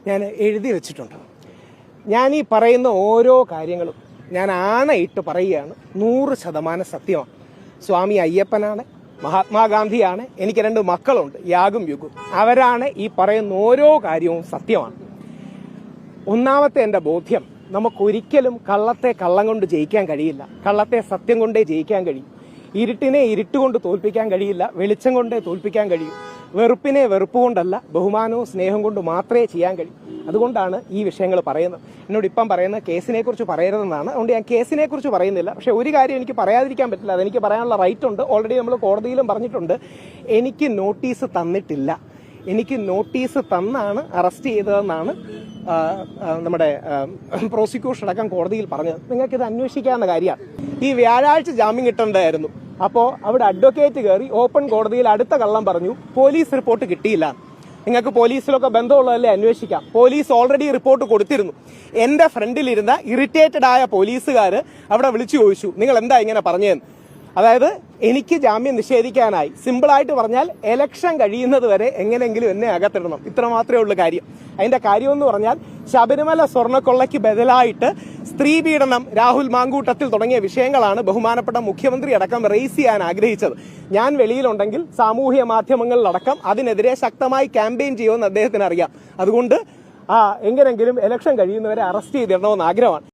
ഞാൻ എഴുതി വെച്ചിട്ടുണ്ട്. ഞാൻ ഈ പറയുന്ന ഓരോ കാര്യങ്ങളും ഞാൻ ആണയിട്ട് പറയുകയാണ്, 100% സത്യമാണ്. സ്വാമി അയ്യപ്പനാണ്, മഹാത്മാഗാന്ധിയാണ്, എനിക്ക് 2 മക്കളുണ്ട്, യാഗും യുഗും. അവരാണ് ഈ പറയുന്ന ഓരോ കാര്യവും സത്യമാണ്. ഒന്നാമത്തെ എൻ്റെ ബോധ്യം, നമുക്കൊരിക്കലും കള്ളത്തെ കള്ളം കൊണ്ട് ജയിക്കാൻ കഴിയില്ല, കള്ളത്തെ സത്യം കൊണ്ടേ ജയിക്കാൻ കഴിയും. ഇരുട്ടിനെ ഇരുട്ടുകൊണ്ട് തോൽപ്പിക്കാൻ കഴിയില്ല, വെളിച്ചം കൊണ്ടേ തോൽപ്പിക്കാൻ കഴിയും. വെറുപ്പിനെ വെറുപ്പ് കൊണ്ടല്ല, ബഹുമാനവും സ്നേഹം കൊണ്ട് മാത്രമേ ചെയ്യാൻ കഴിയും. അതുകൊണ്ടാണ് ഈ വിഷയങ്ങൾ പറയുന്നത്. എന്നോട് ഇപ്പം പറയുന്ന കേസിനെ കുറിച്ച് പറയരുതെന്നാണ്. അതുകൊണ്ട് ഞാൻ കേസിനെ കുറിച്ച് പറയുന്നില്ല. പക്ഷെ ഒരു കാര്യം എനിക്ക് പറയാതിരിക്കാൻ പറ്റില്ല, അതെനിക്ക് പറയാനുള്ള റൈറ്റ് ഉണ്ട്. ഓൾറെഡി നമ്മൾ കോടതിയിലും പറഞ്ഞിട്ടുണ്ട്. എനിക്ക് നോട്ടീസ് തന്നിട്ടില്ല, എനിക്ക് നോട്ടീസ് തന്നാണ് അറസ്റ്റ് ചെയ്തതെന്നാണ് നമ്മുടെ പ്രോസിക്യൂഷൻ അടക്കം കോടതിയിൽ പറഞ്ഞത്. നിങ്ങൾക്കിത് അന്വേഷിക്കാവുന്ന കാര്യമാണ്. ഈ വ്യാഴാഴ്ച ജാമ്യം കിട്ടേണ്ടതായിരുന്നു. അപ്പോൾ അവിടെ അഡ്വക്കേറ്റ് കയറി ഓപ്പൺ കോടതിയിൽ അടുത്ത കള്ളം പറഞ്ഞു, പോലീസ് റിപ്പോർട്ട് കിട്ടിയില്ല. നിങ്ങൾക്ക് പോലീസിലൊക്കെ ബന്ധമുള്ളതല്ലേ, അന്വേഷിക്കാം. പോലീസ് ഓൾറെഡി റിപ്പോർട്ട് കൊടുത്തിരുന്നു. എൻ്റെ ഫ്രണ്ടിലിരുന്ന ഇറിറ്റേറ്റഡ് ആയ പോലീസുകാർ അവിടെ വിളിച്ചു ചോദിച്ചു, നിങ്ങൾ എന്താ ഇങ്ങനെ പറഞ്ഞതെന്ന്. അതായത് എനിക്ക് ജാമ്യം നിഷേധിക്കാനായി. സിമ്പിളായിട്ട് പറഞ്ഞാൽ എലക്ഷൻ കഴിയുന്നത് വരെ എങ്ങനെയെങ്കിലും എന്നെ അകത്തിടണം, ഇത്ര മാത്രമേ ഉള്ളൂ കാര്യം. അതിന്റെ കാര്യമെന്ന് പറഞ്ഞാൽ ശബരിമല സ്വർണ്ണക്കൊള്ളയ്ക്ക് ബദലായിട്ട് സ്ത്രീ പീഡനം, രാഹുൽ മാങ്കൂട്ടത്തിൽ തുടങ്ങിയ വിഷയങ്ങളാണ് ബഹുമാനപ്പെട്ട മുഖ്യമന്ത്രി അടക്കം റേസ് ചെയ്യാൻ ആഗ്രഹിച്ചത്. ഞാൻ വെളിയിലുണ്ടെങ്കിൽ സാമൂഹ്യ മാധ്യമങ്ങളിലടക്കം അതിനെതിരെ ശക്തമായി ക്യാമ്പയിൻ ചെയ്യുമെന്ന് അദ്ദേഹത്തിന് അറിയാം. അതുകൊണ്ട് എങ്ങനെയെങ്കിലും എലക്ഷൻ കഴിയുന്നവരെ അറസ്റ്റ് ചെയ്തിടണമെന്ന് ആഗ്രഹമാണ്.